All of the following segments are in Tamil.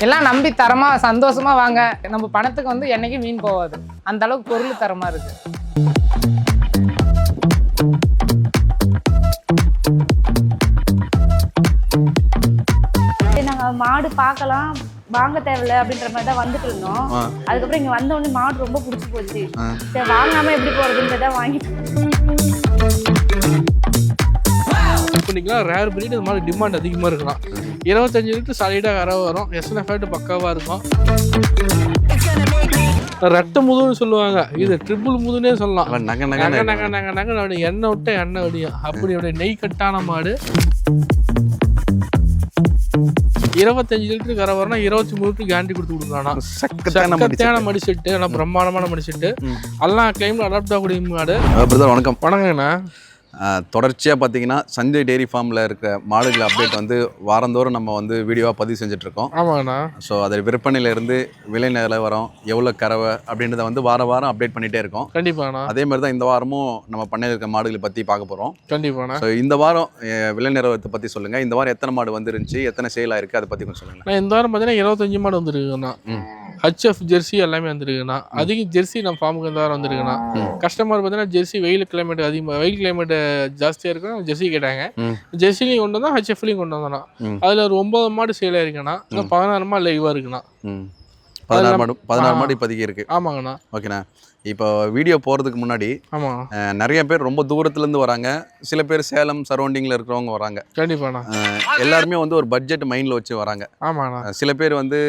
எல்லாம் நம்பி தரமா சந்தோஷமா வாங்க. நம்ம பணத்துக்கு வந்து என்னைக்கும் மீன் போகாது. அந்த அளவுக்கு பொருள் தரமா இருக்கு. நாங்க மாடு பார்க்கலாம் வாங்க தேவையில்ல அப்படின்ற மாதிரி தான் வந்துட்டு இருந்தோம். அதுக்கப்புறம் இங்க வந்த உடனே மாடு ரொம்ப பிடிச்சி போச்சு. சரி வாங்காம எப்படி போறதுன்றத வாங்கிட்டு பண்ணிக்கலாம். ரேர் பிரீட் இது மாதிரி டிமாண்ட் அதிகமாக இருக்கலாம். 25 லிட்டர் சாலிடாக கறவை வரும். எஸ்என்எஃப் பக்காவாக இருக்கும். ரெட்டை முதுன்னு சொல்லுவாங்க, இது ட்ரிபிள் முதுன்னே சொல்லலாம். நகை நகை நகை நகை நகை எண்ணெய் விட்ட எண்ணெய் வடியும். அப்படி அப்படியே நெய் கட்டான மாடு. 25 லிட்டர் கரை வரனா 23 லிட்டர் கேரண்டி கொடுத்து கொடுக்கலாம். சக்கத்தான மடி செட்டு, நல்லா பிரம்மாண்டமான மடி செட்டு, எல்லாம் கிளைம்ல அடாப்ட் ஆகக்கூடிய மாடு. வணக்கம். வணக்கங்கண்ணா. தொடர்ச்சியாக பார்த்தீங்கன்னா சஞ்சய் டெய்ரி ஃபார்மில் இருக்கிற மாடுகள் அப்டேட் வந்து வாரந்தோறும் நம்ம வந்து வீடியோவாக பதிவு செஞ்சுட்ருக்கோம். ஆமாங்கண்ணா. ஸோ அதை விற்பனையிலேருந்து விலை நிலவரம் எவ்வளோ கறவை அப்படின்றத வந்து வாரம் அப்டேட் பண்ணிகிட்டே இருக்கோம். கண்டிப்பாண்ணா. அதே மாதிரி தான் இந்த வாரமும் நம்ம பண்ணையில் இருக்க மாடுகளை பற்றி பார்க்க போகிறோம். கண்டிப்பாண்ணா. ஸோ இந்த வாரம் விலை நிலவரத்தை பற்றி சொல்லுங்கள். இந்த வாரம் எத்தனை மாடு வந்துருந்துச்சு, எத்தனை சேல் ஆயிருக்கு, அதை பற்றி கொஞ்சம் சொல்லுங்கள். நான் இந்த வாரம் பார்த்தீங்கன்னா 25 மாடு வந்துருக்குண்ணா. ஹச்எஃப் ஜெர்சி எல்லாமே வந்துருக்குண்ணா. அதிகம் ஜெர்சி நம்ம ஃபார்முக்கு இந்த வாரம் வந்துருக்குண்ணா. கஸ்டமர் பார்த்தீங்கன்னா ஜெர்சி வெயில் கிளைமேட் அதிகமாக, வெயில் கிளைமேட் ஜாஸ்தியாக இருக்கும், ஜெர்சி கேட்டாங்க. ஜெர்சிலையும் கொண்டு வந்தோம், ஹச்எஃப்லையும் கொண்டு வந்தோம்னா. அதில் ஒரு 9 மாடு சேல் ஆயிருக்குண்ணா. இன்னும் 16 மாடு லைவாக இருக்குண்ணா. 16 மாடு இப்போதைக்கு இருக்கு. ஆமாங்கண்ணா. ஓகேண்ணா. இப்போ வீடியோ போகிறதுக்கு முன்னாடி நிறைய பேர் ரொம்ப தூரத்துலேருந்து வராங்க. சில பேர் சேலம் சரௌண்டிங்கில் இருக்கிறவங்க வராங்க. கண்டிப்பாண்ணா. எல்லாருமே வந்து ஒரு பட்ஜெட் மைண்டில் வச்சு வராங்க. ஆமாண்ணா. சில பேர் வந்து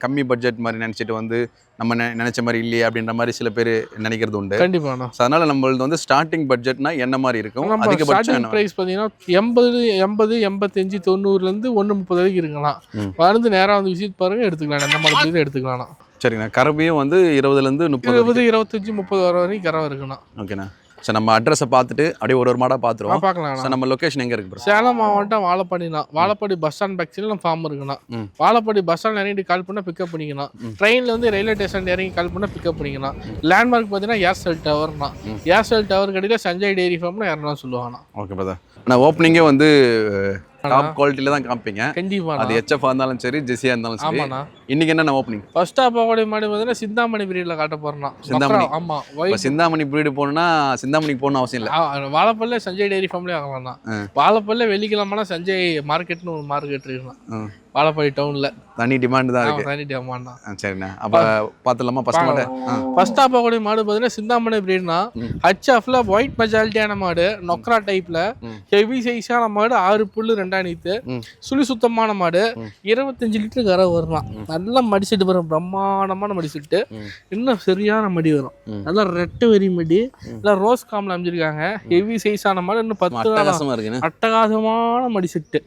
கம்மி பட்ஜெட் மாதிரி நினச்சிட்டு வந்து நம்ம நினச்ச மாதிரி இல்லையே அப்படின்ற மாதிரி சில பேர் நினைக்கிறது உண்டு. கண்டிப்பாண்ணா. அதனால நம்மளது வந்து ஸ்டார்டிங் பட்ஜெட்னா என்ன மாதிரி இருக்கும்? அதிகபட்சம் ப்ரைஸ் பார்த்தீங்கன்னா 80, 85, 90லேருந்து 130 வரைக்கும் இருக்கலாம். வந்து நேராக வந்து விசிட் பாருங்க, எடுத்துக்கலாம். அந்த மாதிரி எடுத்துக்கலாம். சரிண்ணா. கறவையும் வந்து 20லேருந்து 30, 25, 30 வர வரைக்கும் கறவை இருக்குண்ணா. ஓகேண்ணா. சார் நம்ம அட்ரஸை பார்த்துட்டு அப்படியே ஒரு மாடாக பார்த்துருவோம். பார்க்கலாம். சார் நம்ம லொக்கேஷன் எங்கே இருக்குது? சேலம் மாவட்டம் வாழப்பாடினா. வாழப்பாடி பஸ் ஸ்டாண்ட் பேக்ஸில் நம்ம ஃபார்ம் இருக்குண்ணா. வாழப்பாடி பஸ் ஸ்டாண்ட் இறங்கிட்டு கால் பண்ணால் பிக்கப் பண்ணிக்கலாம். ட்ரெயினில் வந்து ரயில்வே ஸ்டேஷன் இறங்கி கால் பண்ணால் பிக்கப் பண்ணிக்கலாம். லேண்ட்மார்க் பார்த்தீங்கன்னா ஏர்செல் டவர்னா. ஏர்செல் டவர் கடையில் சஞ்சய் டெய்ரி ஃபார்ம்னு யாருன்னா சொல்லுவாங்கண்ணா. Okay brother. நான் ஓப்பனிங்கே வந்து டாப் குவாலிட்டியில தான் காமிப்பீங்க. கண்டிப்பா. அது எச்எஃப் இருந்தாலும் சரி, ஜெர்சியா இருந்தாலும் சரி. ஆமாண்ணா. இன்னைக்கு என்ன ஓப்பனிங்? ஃபர்ஸ்ட் ஆஃப் ஆகக்கூடிய மாடு பார்த்தீங்கன்னா சிந்தாமணி பிரீட்ல காட்ட போறோம்னா. சிந்தாமணி. ஆமா. சிந்தாமணி பிரீடு போகணும்னா சிந்தாமணிக்கு போகணும் அவசியம் இல்லை. வாழப்பல்ல சஞ்சய் டெய்ரி ஃபார்ம்லேயே வாங்கலாம். வாழப்பல்ல வெள்ளிக்கிழமைனா சஞ்சய் மார்க்கெட்னு ஒரு மார்க்கெட் இருக்குண்ணா. வாழப்பாடி டவுன்ல தனி டிமாண்ட் தான் இருக்கு. தனி டிமாண்ட் தான். சரிண்ணா. அப்ப பாத்துலாமா? ஃபர்ஸ்ட் ஆஃப் ஆகக்கூடிய மாடு பார்த்தீங்கன்னா சிந்தாமணி பிரீட்னா. ஹச்எஃப்ல ஒயிட் மெஜாரிட்டியான மாடு, நொக்ரா டைப்ல ஹெவி சைஸான மாடு, 6 புல்லு 2 அணித்து, சுழி சுத்தமான மாடு, 25 லிட்டர் கரை வரலாம். நல்லா மடிச்சுட்டு வரும், பிரம்மாண்டமான மடிச்சுட்டு, இன்னும் சரியான மடி வரும். நல்லா ரெட்டு வெறி மடி, நல்லா ரோஸ் காம்ல அமைஞ்சிருக்காங்க. ஹெவி சைஸான மாடு, இன்னும் 10 அட்டகாசமான மடிச்சுட்டு,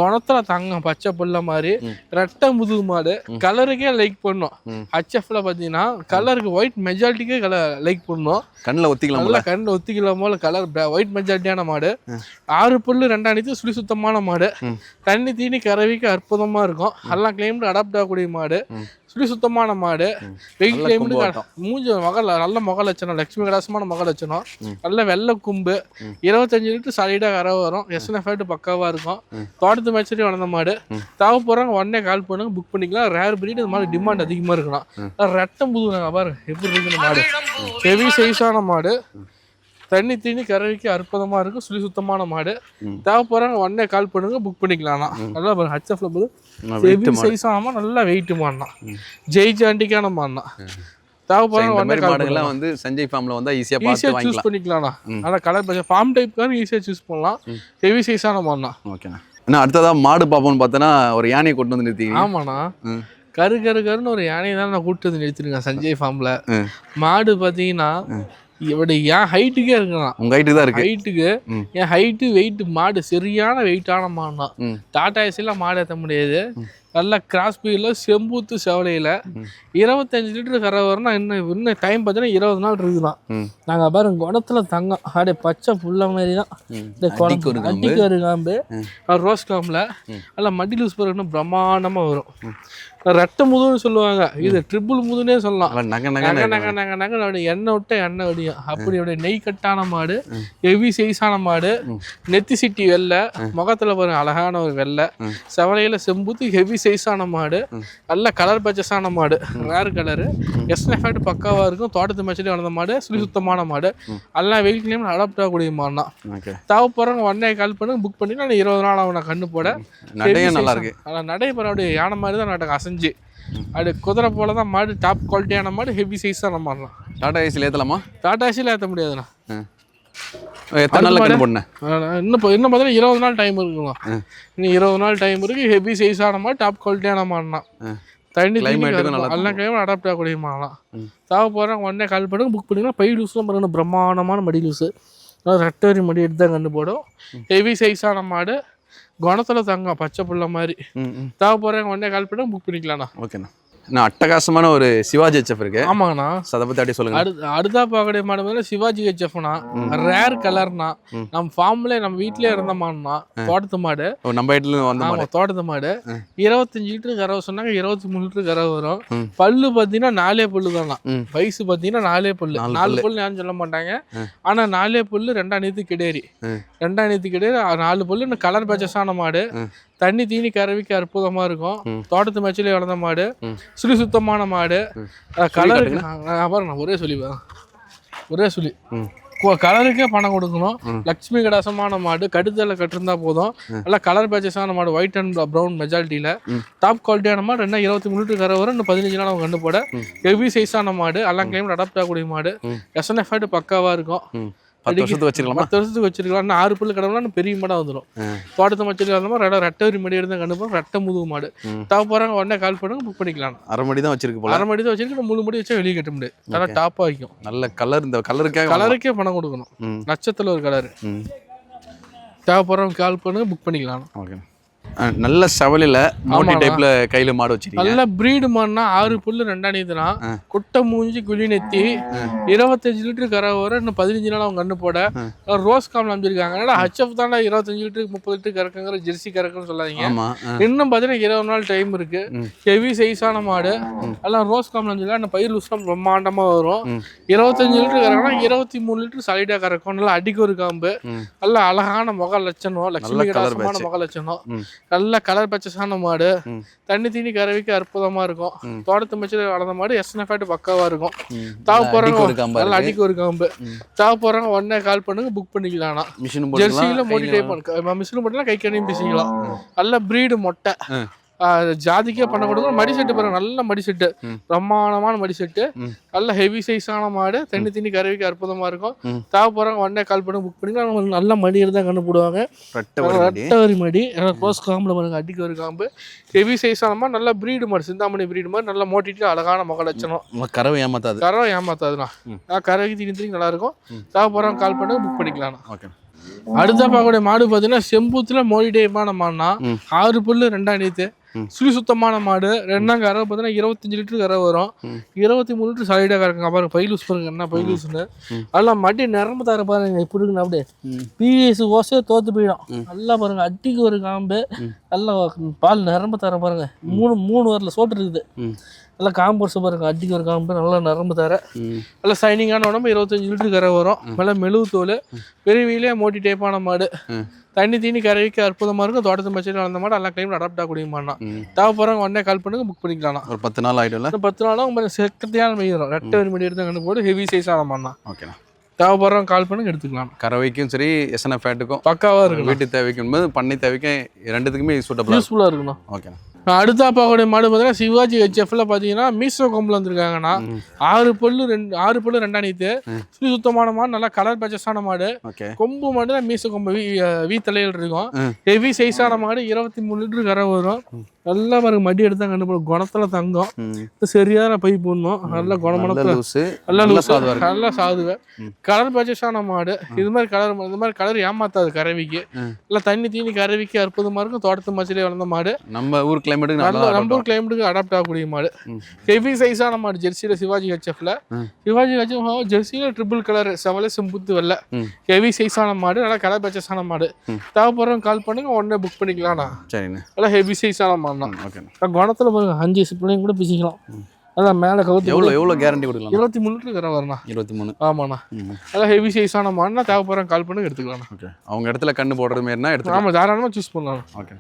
குணத்துல தங்கம் பச்சை புல்ல மாதிரி ரெட்டை முதுகு மாடு. கலருக்கே லைக் பண்ணும். ஹச்எஃப்ல பாத்தீங்கன்னா கலருக்கு ஒயிட் மெஜாரிட்டிக்கே கலர் லைக் பண்ணும். கண்ணில் ஒத்திக்கலாம், கண்ணில் ஒத்திக்கலாம் போல கலர் ஒயிட் மெஜாரிட்டியான மாடு. 6 புல்லு 2 அணித்து, சுழி சுத்தமான மாடு. தண்ணி தீனி கறவைக்கு அற்புதமா இருக்கும். எல்லாம் கிளைம்டு அடாப்ட் ஆகக்கூடிய மாடு. சுழி சுத்தமான மாடு. வெயில் கிளைம்டு மூஞ்சி நல்ல முக லட்சணம், லட்சுமி கடாசமான முக லட்சணம். நல்ல வெள்ளை கும்பு. 25 லிட்டர் சாலிடாக கறவை வரும். எஸ்என்எஃப் பக்காவா இருக்கும். தோட்டத்து மேட்சரி வளர்ந்த மாடு. போறாங்க உடனே கால் பண்ணுங்க, புக் பண்ணிக்கலாம். ரேர் பிரீட் இது மாதிரி டிமாண்ட் அதிகமா இருக்கலாம். ரெட்டம் புது பாருங்க எப்படி இருக்கு மாடு. ஹெவி சைஸான மாடு. தண்ணி தீனி கறவைக்கு அற்புதமா இருக்கும். சுழி சுத்தமான மாடு. தேவைப்படுறாங்க உடனே கால் பண்ணுங்க, புக் பண்ணிக்கலாம். நல்லா பாருங்க ஹச்எஃப்ல போது ஹெவி சைஸான நல்லா வெயிட் மாடுனா. ஜெய் ஜாண்டிக்கான மாடுனா. வந்து சஞ்சய் ஃபார்ம்ல வந்து ஈஸியா சூஸ் பண்ணிக்கலாம். ஆனா கலர் ஃபார்ம் டைப்கான ஈஸியா சூஸ் பண்ணலாம். ஹெவி சைஸான மாடுனா. ஓகேண்ணா. அடுத்ததா மாடு பார்ப்போம்னு பார்த்தோன்னா ஒரு யானையை கொண்டு வந்து நிறுத்தி. ஆமாண்ணா. கருன்னு ஒரு யானையை தான் நான் கூட்டு வந்து நிறுத்திருக்கேன் சஞ்சய் ஃபார்ம்ல. மாடு பாத்தீங்கன்னா இவட என் ஹைட்டுக்கே இருக்கலாம். உங்க ஹைட்டு தான் இருக்கு. ஹைட்டுக்கு என் ஹைட்டு வெயிட் மாடு சரியான வெயிட்டான மாடு தான். டாடா ஏசில மாடு ஏற்ற முடியாது. நல்ல கிராஸ் பீரில் செம்பூத்து செவலையில் 25 லிட்டர் கரை வரணும். இன்னும் டைம் பார்த்தீங்கன்னா 20 நாள் இருக்குதான். நாங்கள் பாருங்க குணத்தில் தங்கம் அப்படியே பச்சை புள்ள மாதிரி தான். இந்த அட்டிக்கு ஒரு காம்பு ரோஸ் காம்பில் நல்லா மடி லூஸ் பண்ணணும் பிரம்மாண்டமாக வரும். ரெட்டை முதுன்னு சொல்லுவாங்க, இது ட்ரிபிள் முதுன்னே சொல்லலாம். அப்படி எண்ணெய் விட்ட எண்ணெய் வடியும். அப்படி அப்படியே நெய் கட்டான மாடு, ஹெவி சைஸான மாடு, நெத்தி சிட்டி வெள்ளை, முகத்தில் பாருங்க அழகான ஒரு வெள்ளை, செவலையில் செம்பூத்து ஹெவி சைஸான மாடு, நல்ல கலர் பச்சஸான மாடு, ரேர் கலரு, எஸ்எஃப்ட் பக்காவாக இருக்கும். தோட்டத்து மேட்ச்லேயே வளர்ந்த மாடு, சுத்தமான மாடு, எல்லாம் வெயில் கிளைம் அடாப்ட் ஆகக்கூடிய மாடு தான். தேவைப்படுறவங்க உடனே கால் பண்ணி புக் பண்ணி நான் 20 நாள் அவனை கண்ணு போட நல்லா இருக்கு. நடைபெற அப்படியே யானை மாதிரி தான் நாட்டை அசைஞ்சு அப்படி குதிரை போல தான் மாடு. டாப் குவாலிட்டியான மாடு, ஹெவி சைஸான மாடு தான். டாடா ஏசியில் ஏற்றலாமா? டாடா ஏசியில் ஏற்ற முடியாதுண்ணா. எத்தனை நாள் கண்ணு போடணும்? இன்னும் பார்த்தீங்கன்னா 20 நாள் டைம் இருக்குங்களா. இன்னும் 20 நாள் டைம் இருக்கு. ஹெவி சைஸான மாடு, டாப் குவாலிட்டியான மாடுனா. தண்ணி எல்லாம் கிளைமேட் அடாப்ட் ஆகக்கூடிய மாடலாம். தேவைப்படுறாங்க உடனே கால் பண்ணுங்க புக் பண்ணிங்கன்னா. பை லூஸ்லாம் பாருங்க பிரம்மாண்டமான மடி லூஸு, ரெட்டரி மடி எடுத்து தான் கண்டு போடும். ஹெவி சைஸான மாடு, குணத்தில் தங்கம் பச்சை புள்ள மாதிரி. தேவைப்படுறாங்க உடனே கால் பண்ணி புக் பண்ணிக்கலாம்ண்ணா. ஓகேண்ணா. நான் அட்டகாசமான ஒரு சிவாஜி ஹெச்எஃப் இருக்கு. ஆமாங்கண்ணா. அதை பற்றி அப்படியே சொல்லுங்க. அடுத்தா பார்க்கக்கூடிய மாடு வந்து சிவாஜி ஹெச்எஃப்னா ரேர் கலர்னா. நம்ம ஃபார்ம்ல நம்ம வீட்லயே இருந்த மாடுனா, தோட்டத்து மாடு, நம்ம வீட்டுல வந்த மாடு, தோட்டத்து மாடு. 25 லிட்டர் கறவை சொன்னாங்க, 23 லிட்டர் கறவை வரும். பல்லு பார்த்தீங்கன்னா 4 பல்லு தானா. வயசு பார்த்தீங்கன்னா 4 பல்லு. 4 பல்லு ஏன்னு சொல்ல மாட்டாங்க, ஆனா 4 பல்லு 2ஆம் நேத்து கிடையாது. 2ஆம் நேத்து கிடையாது 4 பல்லு. இன்னும் கலர் பச்சஸான மாடு, தண்ணி தீனி கறவைக்கு அற்புதமா இருக்கும். தோட்டத்து மேட்ச்லயே வளர்ந்த மாடு, சுத்தமான மாடு. கலருக்கு பாருங்க ஒரே சொல்லி கலருக்கே பணம் கொடுக்கணும். லட்சுமி கடாசமான மாடு, கடுதலை கட்டிருந்தா போதும். நல்லா கலர் பேச்சஸான மாடு, ஒயிட் அண்ட் ப்ரௌன் மெஜாரிட்டியில டாப் குவாலிட்டியான மாடு. 23 லிட்டர் கரை வரும். இன்னும் 15 நாள் அவங்க கண்டு போட. ஹெவி சைஸான மாடு, எல்லாம் கிளைமேட் அடாப்ட் ஆகக்கூடிய மாடு. எஸ்என்எஃப்ட் பக்காவா இருக்கும். 10 வருஷத்துக்கு வச்சிருக்கலாம். 10 வருஷத்துக்கு வச்சிருக்கலாம். 6 பல்லு கடவுளா பெரிய மாடா வந்துடும். தோட்டத்தை மச்சல் அந்த மாதிரி ரெட்டவரி மடி எடுத்து கண்டுப்போம். ரெட்டை முதுகு மாடு. போறாங்க உடனே கால் பண்ணுங்க புக் பண்ணிக்கலாம். அரை மடி தான் வச்சிருக்கு போல. அரை மடி தான் வச்சிருக்கு. முழு மடி வச்சா வெளியே கட்ட முடியாது. நல்லா டாப்பா வைக்கும். நல்ல கலர். இந்த கலருக்கே பணம் கொடுக்கணும். நட்சத்திரம் ஒரு கலரு. தேவைப்படுறவங்க கால் பண்ணுங்க புக் பண்ணிக்கலாம். ஓகே. நல்ல செவலில் மோட்டி டைப்ல கையில மாடு வச்சிருக்கீங்க. நல்ல பிரீடு மாடுனா 6 புல்லு 2ஆம் நேத்துனா, குட்டை மூஞ்சி குழி நெத்தி, 25 லிட்டர் கரை வர. இன்னும் 15 நாள் அவங்க கண்ணு போட. ரோஸ் காம்ல அமைச்சிருக்காங்க. ஏன்னா ஹச்எஃப் தாண்டா 25 லிட்டருக்கு 30 லிட்டர் கறக்குங்கிற ஜெர்சி கறக்குன்னு சொல்லாதீங்க. இன்னும் பார்த்தீங்கன்னா 20 நாள் டைம் இருக்கு. ஹெவி சைஸான மாடு, எல்லாம் ரோஸ் காம்ல அமைச்சிருக்காங்க. அந்த பயிர் லூஸ்லாம் பிரம்மாண்டமா வரும். 25 லிட்டர் கறக்குனா 23 லிட்டர் சாலிடா கறக்கும். நல்லா அடிக்கு ஒரு காம்பு, நல்லா அழகான முக லட்சணம், லட்சுமி கடாசமான முக லட்சணம், நல்ல கலர் பச்சஸான மாடு. தண்ணி தீனி கறவைக்கு அற்புதமா இருக்கும். தோட்டத்து மச்சில வளர்ந்த மாடு, எஸ்என்எஃப்ட் பக்காவா இருக்கும். தேவைப்படுறவங்க நல்லா அடிக்கு ஒரு காம்பு. தேவைப்படுறவங்க உடனே கால் பண்ணுங்க புக் பண்ணிக்கலாம். ஜெர்சியில மோடி டைப் மிஷின் போட்டுலாம் கை கண்ணையும் பேசிக்கலாம். நல்ல பிரீடு மொட்டை ஜாதிக்கே பண்ண கொடுக்கணும். மடி செட்டு பாருங்க, நல்ல மடி செட்டு, பிரம்மாண்டமான மடி செட்டு, நல்ல ஹெவி சைஸான மாடு. தண்ணி தண்ணி கறவைக்கு அற்புதமா இருக்கும். தேவைப்படுறவங்க உடனே கால் பண்ணி புக் பண்ணிக்கலாம். நல்ல மடி தான் கண்டுபிடுவாங்க. ரெட்டவரி மடி, க்ளோஸ் காம்பில் பாருங்க, அடிக்க ஒரு காம்பு, ஹெவி சைஸான மாடு, நல்ல பிரீடு மாடு, சிந்தாமணி பிரீடு மாடு, நல்ல மோட்டிட்டு அழகான முக லட்சணம். கறவை ஏமாத்தாதுண்ணா. கறவைக்கு தீனி தீனி நல்லா இருக்கும். தேவைப்படுறவங்க கால் பண்ணி புக் பண்ணிக்கலாம். ஓகே. அடுத்த பார்க்கக்கூடிய மாடு பார்த்தீங்கன்னா செம்பூத்துல மோடி டைப்பான மாடுனா, 6 புல்லு 2ஆம் நேத்து, சுத்தமான மாடு. 2ஆம் கறவை பார்த்தீங்கன்னா 25 லிட்டர் கறவை வரும். 23 லிட்டர் சாலிடா கறக்குங்க. பாருங்க பை லூஸ் பாருங்க, என்ன பை லூஸ்ன்னு. அதெல்லாம் மடி நிரம்ப தர பாருங்க. இப்படி இருக்குன்னு அப்படியே பிஎஸ் ஓசே தோத்து போயிடும். நல்லா பாருங்க அட்டிக்கு ஒரு காம்பு, நல்லா பால் நிரம்ப தர பாருங்க. 3 வரல சோட்டு இருக்குது. நல்லா காம்பு பாருங்க, அடிக்கு ஒரு காம்பு, நல்லா நரம்பு தர, நல்லா சைனிங்கான உடம்பு. 25 லிட்டர் கரை வரும். நல்லா மெழுகு தோல், பெரிய மோட்டி டைப்பான மாடு. தண்ணி தீனி கரைக்கு அற்புதமா இருக்கும். தோட்டத்து மச்சல் வளர்ந்த மாடு, எல்லா கிளைமேட் அடாப்ட் ஆகக்கூடிய மாடுனா. தேவைப்படுறவங்க உடனே கால் பண்ணுங்க புக் பண்ணிக்கலாம். ஒரு 10 நாள் ஆயிடும்ல. 10 நாளும் உங்களுக்கு செக்கத்தையான மெய் வரும். ரெட்டவரி மடி எடுத்து கண்டு போடு, ஹெவி சைஸான மாடுனா. ஓகேண்ணா. தேவைப்படுறவங்க கால் பண்ணுங்க எடுத்துக்கலாம். கறவைக்கும் சரி எஸ்என்எஃப்ட்டுக்கும் பக்காவா இருக்கும். வீட்டு தேவைக்கும் பண்ணை தேவைக்கும் ரெண்டுத்துக்குமே யூஸ்ஃபுல்லா இருக்கணும். ஓகேண்ணா. அடுத்த பார்க்கக்கூடிய மாடு பார்த்தீங்கன்னா சிவாஜி ஹெச்எஃப்ல பார்த்தீங்கன்னா மீசோ கொம்பில் வந்துருக்காங்கண்ணா. 6 பல்லு 2ஆம் நேத்து, சுத்தமான மாடு, நல்லா கலர் பச்சஸான மாடு. கொம்பு மாடு தான் மீசோ கொம்பு வீ தலையில் இருக்கும். ஹெவி சைஸான மாடு, 23 லிட்டர் கரை வரும். நல்லா பாருங்க மடி எடுத்தா கண்டுபிடிக்கும். குணத்துல தங்கம், சரியான பை போடணும். நல்ல குணமான நல்லா சாதுவேன். கலர் பச்சஸான மாடு. இது மாதிரி கலர் ஏமாத்தாது கறவைக்கு. நல்லா தண்ணி தீனி கறவைக்கு அற்புதமா இருக்கும். தோட்டத்து மச்சிலே வளர்ந்த மாடு. நம்ம ஊருக்கு கிளைமேட்டுக்கு நல்ல நல்லா நம்ம ஊர் கிளைமேட்டுக்கு அடாப்ட் ஆகக்கூடிய மாடு. ஹெவி சைஸான மாடு ஜெர்சியில் சிவாஜி ஹெச்எஃப்ல. சிவாஜி ஹெச்எஃப் ஜெர்சியில் ட்ரிபிள் கலர் செவலை செம்புத்து வெள்ளை ஹெவி சைஸான மாடு, நல்லா கலர் பேச்சஸான மாடு. தேவைப்படுறவங்க கால் பண்ணுங்க, உடனே புக் பண்ணிக்கலாம்ண்ணா. சரிண்ணே. நல்லா ஹெவி சைஸான மாடுண்ணா. ஓகே. குணத்தில் பாருங்க 5 பிள்ளைங்க கூட பிசிக்கலாம். அதான் மேலே கவுத்து எவ்வளோ கேரண்டி கொடுக்கலாம்? 23 லிட்டர் கரை வரண்ணா. 23. ஆமாண்ணா. அதான் ஹெவி சைஸான மாடுனா தேவைப்படுறவங்க கால் பண்ணி எடுத்துக்கலாம். ஓகே. அவங்க இடத்துல கண்ணு போடுறது மாதிரினா எடுத்துக்கலாம். ஆமாம், தாராளமாக சூஸ் பண்ணலாம். ஓகே.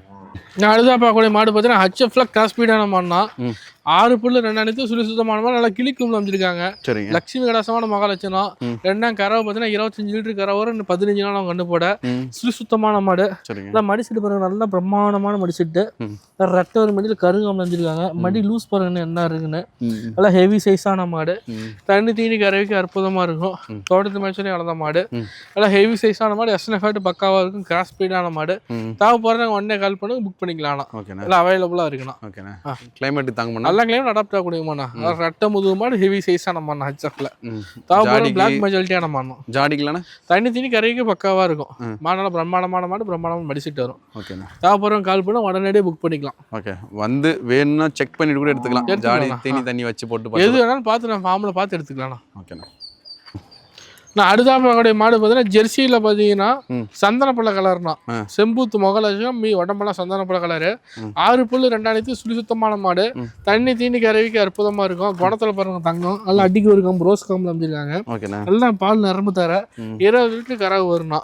நான் அடுத்தா பார்க்கக்கூடிய மாடு பார்த்தீங்கன்னா ஹெச்எஃப்ல கிராஸ் ஸ்பீடான மாடுனா 6 புல்லு 2 அனைத்து சுழிசுத்தமான மாடு, நல்லா கிளிக்கும் அமைச்சிருக்காங்க. சரிங்க. லட்சுமி கடாசமான மகாலட்சணம். 2ஆம் கறவை பார்த்தீங்கன்னா 25 லிட்டர் கரை வரும். 15 நாள் அவங்க கண்டு போட சுழிசுத்தமான மாடு. நல்லா மடிச்சிட்டு பாருங்க, நல்லா பிரம்மாண்டமான மடிச்சிட்டு ரெட்டை ஒரு மடியில் கருங்காமல் அமைச்சிருக்காங்க. மடி லூஸ் பாருங்கன்னு என்ன இருக்குன்னு. நல்லா ஹெவி சைஸான மாடு, தண்ணி தீனி கறவைக்கு அற்புதமா இருக்கும். தோட்டத்து மேய்ச்சலையும் வளர்ந்த மாடு, நல்லா ஹெவி சைஸான மாடு. எஸ்என்எஃப் பக்காவா இருக்கும். கிராஸ் ஸ்பீடான மாடு. தேவைப்படுறவங்க உடனே கால் பண்ணி புக் பண்ணிக்கலாம். நல்லா அவைலபிளா இருக்குண்ணா. ஓகேண்ணா. கிளைமேட் தாங்க நல்லா கிளைமேட் அடாப்ட் ஆகக்கூடிய மாடா. ரெட்டை முதுகு மாடு, ஹெவி சைஸான மாடு ஹெச்எஃப்ல. தேவைப்படுற பிளாக் மெஜாரிட்டியான மாடு. ஜாடிக்கலாண்ணா தண்ணி தீனி கரைக்கு பக்காவா இருக்கும். மாடு நல்லா பிரம்மாண்டமான மாடு, பிரம்மாண்டமா மடிச்சிட்டு வரும். ஓகேண்ணா. தேவைப்படுறவங்க கால் பண்ணி உடனடியே புக் பண்ணிக்கலாம். ஓகே. வந்து வேணும்னா செக் பண்ணிட்டு கூட எடுத்துக்கலாம். ஜாடி தண்ணி வச்சு போட்டு எது வேணாலும் பார்த்து நான் ஃபார்மில் பார்த்து எடுத்துக்கலாம். ஓகேண்ணா. நான் அடுத்தாப்புடைய மாடு பார்த்தீங்கன்னா ஜெர்சியில் பார்த்தீங்கன்னா சந்தனப்பழ கலர்னா செம்பூத்து முகலட்சம் உடம்பெல்லாம் சந்தனப்பழ கலரு. 6 புல்லு 2 அனைத்து சுழிசுத்தமான மாடு. தண்ணி தீனி கறவைக்கு அற்புதமாக இருக்கும். குணத்தில் பாருங்க தங்கம், நல்லா அடிக்கு ஒரு கம்பு ரோஸ் கம்பில் அமைச்சிருக்காங்க. நல்லா பால் நிரம்பு தர 20 லிட்டர் கறவை வரும்னா.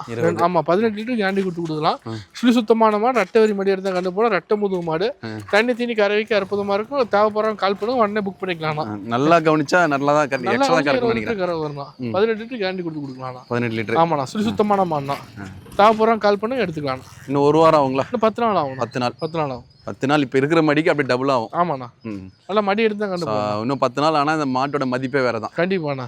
ஆமாம், 18 லிட்டர் கேண்டி கொடுக்கலாம். சுழிசுத்தமான மாடு, ரெட்டை வரி மடி எடுத்தால் கண்டு போட ரெட்டை முதுகு மாடு. தண்ணி தீனி கறவைக்கு அற்புதமாக இருக்கும். தேவைப்படுறவங்க கால் பண்ணுங்க, உடனே புக் பண்ணிக்கலாம். நல்லா கவனிச்சா நல்லா தான் கறவை வரும். 18 லிட்டர் கேண்டி கொடுத்து கொடுக்கலாம். 18 லிட்டர். ஆமாண்ணா, சுத்தமான மாடுனா. தேவைப்படுறோம் கால் பண்ணி எடுத்துக்கலாம். இன்னும் 1 வாரம் ஆகுங்களா? இன்னும் 10 நாள் ஆகும். 10 நாள். 10 நாள் ஆகும். 10 நாள் இப்போ இருக்கிற மடிக்கு அப்படியே டபுள் ஆகும். ஆமாண்ணா. நல்லா மடி எடுத்து தான் கண்டுபிடிக்கும். இன்னும் 10 நாள் ஆனால் இந்த மாட்டோட மதிப்பே வேற தான். கண்டிப்பாண்ணா.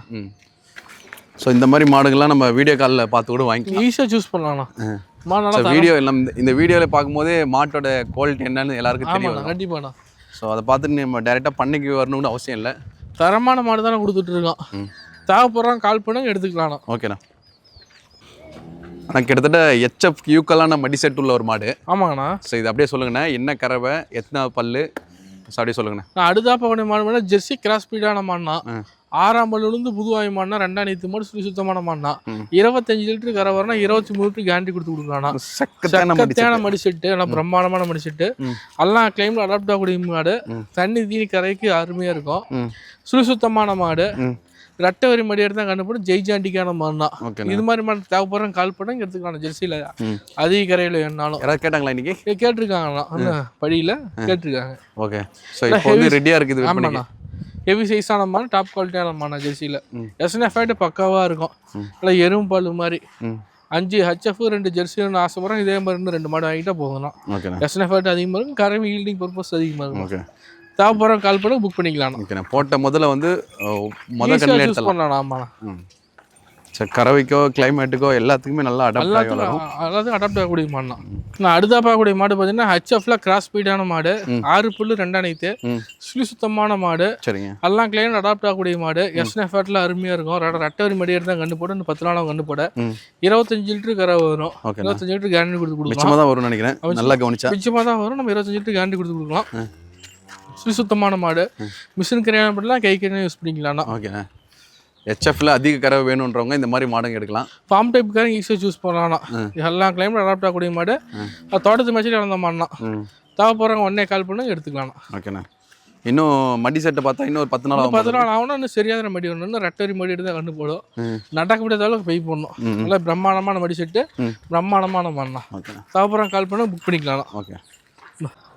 ஸோ இந்த மாதிரி மாடுகள்லாம் நம்ம வீடியோ காலில் பார்த்து கூட வாங்கிக்கலாம். ஈஸியாக சூஸ் பண்ணலாம்ண்ணா. வீடியோ எல்லாம் இந்த வீடியோவில் பார்க்கும்போதே மாட்டோட குவாலிட்டி என்னன்னு எல்லாருக்கும் தெரியும். கண்டிப்பாண்ணா. ஸோ அதை பார்த்துட்டு நம்ம டைரெக்டாக பண்ணைக்கு வரணும்னு அவசியம் இல்லை. தரமான மாடு தானே கொடுத்துட்டு இருக்கோம். தேவைப்படுறாங்க கால் பண்ணுங்க, எடுத்துக்கலாம். ஓகேண்ணா. ஆனால் கிட்டத்தட்ட ஹெச்எஃப் யூக்கெல்லாம் மடி செட் உள்ள ஒரு மாடு. ஆமாங்கண்ணா. ஸோ இது அப்படியே சொல்லுங்கண்ணா, என்ன கறவை, எத்தனை பல்லு அப்படியே சொல்லுங்கண்ணா. நான் அடுத்தாப்ப மாடு ஜெர்சி கிராஸ் ஸ்பீடான மாடுனா. 6ஆம் பல்லுலேருந்து புதுவாய் மாடுனா. 2 அனைத்து மாடு சுத்தமான மாடுனா. 25 லிட்டர் கரை வரனா 23 லிட்டர் கேரண்டி கொடுத்து கொடுக்கலாம். சக்கத்தான மடி செட்டு, நல்லா பிரம்மாண்டமான மடி செட்டு. எல்லாம் கிளைம்ல அடாப்ட் ஆகக்கூடிய மாடு. தண்ணி தீனி கரைக்கு அருமையா இருக்கும். சுத்தமான மாடு, ரெட்டை வரி மடி எடுத்தா கண்டுபிடிச்சு ஜெய்ஜாண்டிக்கான மாடுனா. இது மாதிரி மாடு தேவைப்படுறேன் கால் பண்ண எடுத்துக்கலாம். ஜெர்சியில் அதிக கரையில் வேணாலும். யாராவது கேட்டாங்களா இன்னைக்கு? கேட்டிருக்காங்கண்ணா, படியில் கேட்டிருக்காங்க. ஓகே. ஸோ இப்போ வந்து ரெடியாக இருக்குது. ஆமாண்ணா, ஹெவி சைஸான மாடு, டாப் குவாலிட்டியான மாடு ஜெர்சியில். எஸ்என்எஃப் பக்காவாக இருக்கும். நல்லா எறும்பு பால் மாதிரி. 5 ஹெச்எஃப் 2 ஜெர்சி ஆசைப்படுறோம். இதே மாதிரி இன்னும் 2 மாடு வாங்கிட்டா போகலாம். எஸ்என்எஃப் அதிகமாக இருக்கும். கரை ஈல்டிங் பர்பஸ் அதிகமாக இருக்கும். தேவைப்படுறோம் கால் பண்ணி புக் பண்ணிக்கலாம். ஓகே. போட்ட முதல்ல வந்து முதல்ல யூஸ் பண்ணலாம். ஆமாண்ணா. சரி, கறவைக்கோ கிளைமேட்டுக்கோ எல்லாத்துக்குமே நல்லா அடாப்ட் ஆகும். எல்லாத்துக்கும் அடாப்ட் ஆகக்கூடிய மாடுனா. நான் அடுத்தா பார்க்கக்கூடிய மாடு பார்த்தீங்கன்னா ஹெச்எஃப்ல கிராஸ் ஸ்பீடான மாடு. 6 புல்லு 2 அனைத்து சுத்தமான மாடு. சரிங்க. எல்லாம் கிளைமேட் அடாப்ட் ஆகக்கூடிய மாடு. எஸ்என்எஃப்ல அருமையா இருக்கும். ரெட்டை வரி மடி எடுத்தா கண்டு போட்டு 10 நாள் கண்டு போட 25 லிட்டர் கரை வரும். 25 லிட்டர் கேரண்டி கொடுத்து கொடுக்கலாம். மிச்சமாக தான் வரும்னு நினைக்கிறேன். நல்லா கவனிச்சா மிச்சமாக தான் வரும். நம்ம 25 லிட்டர் கேரண்டி கொடுத்து கொடுக்கலாம். சுத்தமான மாடு. மிஷின் கரையான பண்ணலாம், கை கரையான யூஸ் பண்ணிக்கலாம். ஓகேண்ணா. ஹெச்எஃப்ல அதிக கறவை வேணுன்றவங்க இந்த மாதிரி மாடுங்க எடுக்கலாம். ஃபார்ம் டைப் காரங்க ஈஸியாக சூஸ் பண்ணலாம். எல்லாம் கிளைமேட் அடாப்ட் ஆகக்கூடிய மாடு. தோட்டத்து மேட்சில் இழந்த மாடுனா. தேவைப்படுறவங்க உடனே கால் பண்ணி எடுத்துக்கலாம். ஓகேண்ணா. இன்னும் மடி செட்டை பார்த்தா இன்னும் ஒரு 10 நாள் ஆகும். 10 நாள் ஆகும்னா இன்னும் சரியான மடி ஒன்று. இன்னும் ரெட்டரி மடி எடுத்து கண்டு போடும். நடக்க முடியாத அளவுக்கு பெய் போடணும். நல்லா பிரம்மாண்டமான மடி செட்டு, பிரம்மாண்டமான மாடுனா. தேவைப்படுறவங்க கால் பண்ணி புக் பண்ணிக்கலாம். ஓகே.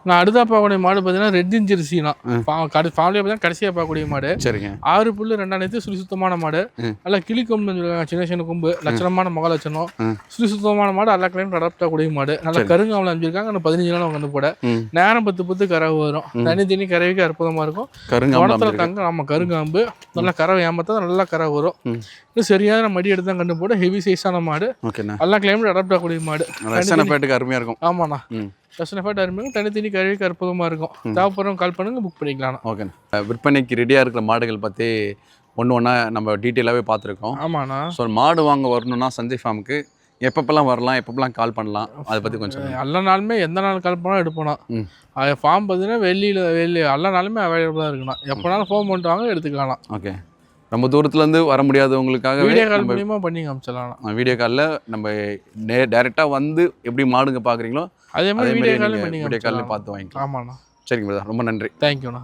நான் அடுத்தா பார்க்கக்கூடிய மாடு பார்த்தீங்கன்னா ரெட்டின் ஜெர்சினா. ஃபார்ம்லேயே பார்த்தீங்கன்னா கடைசியாக பார்க்கக்கூடிய மாடு. சரிங்க. 6 புல்லு 2 அனைத்து சுத்தமான மாடு. நல்லா கிளி கொம்பு சின்ன சின்ன கொம்பு, லட்சணமான முகலட்சணம். சுத்தமான மாடு. எல்லா கிளைமேட் அடாப்ட் ஆகக்கூடிய மாடு. நல்லா கருங்காமல் அமைச்சிருக்காங்க. 15 நாள் வந்து போட நேரம் 10 கறவை வரும். தண்ணி தண்ணி கறவைக்கு அற்புதமாக இருக்கும். குணத்தில் தங்க. ஆமாம், கருங்காம்பு. நல்லா கறவை ஏமாத்தா நல்லா கறவை வரும். இன்னும் சரியான மடி எடுத்து தான் கண்டு போட ஹெவி சைஸான மாடு. எல்லா கிளைமேட் அடாப்ட் ஆகக்கூடிய மாடு. அருமையாக இருக்கும். ஆமாண்ணா. தனி தனி கழுவிக்கு அற்புதமாக இருக்கும். தேவைப்படுறவங்க கால் பண்ணுங்க, புக் பண்ணிக்கலாம். ஓகே. விற்பனைக்கு ரெடியாக இருக்கிற மாடுகள் பற்றி ஒன்று ஒன்றா நம்ம டீட்டெயிலாகவே பார்த்துருக்கோம். ஆமாண்ணா. ஸோ மாடு வாங்க வரணும்னா சஞ்சய் ஃபார்முக்கு எப்பப்பெல்லாம் வரலாம், எப்பப்பெல்லாம் கால் பண்ணலாம், அதை பற்றி கொஞ்சம் சொல்லுங்க. எல்லா நாளுமே எந்த நாள் கால் பண்ணாலும் எடுப்போம். ம். அது ஃபார்ம் பார்த்தீங்கன்னா வெளி எல்லா நாளுமே அவைலபிளாக இருக்குண்ணா. எப்போனாலும் ஃபோன் பண்ணிட்டு வாங்க, எடுத்துக்கலாம். ஓகே. ரொம்ப தூரத்துலேருந்து வர முடியாதவங்களுக்காக வீடியோ கால் மூலியமாக பண்ணி காமிச்சிடலாம். வீடியோ காலில் நம்ம டைரெக்டாக வந்து எப்படி மாடுங்க பார்க்குறீங்களோ அதே மாதிரி வீடியோ கால் வீடியோ பண்ணி காலில் பார்த்து வாங்கிக்கலாம். ஆமாண்ணா. சரிங்க பிரதர், ரொம்ப நன்றி. தேங்க்யூண்ணா.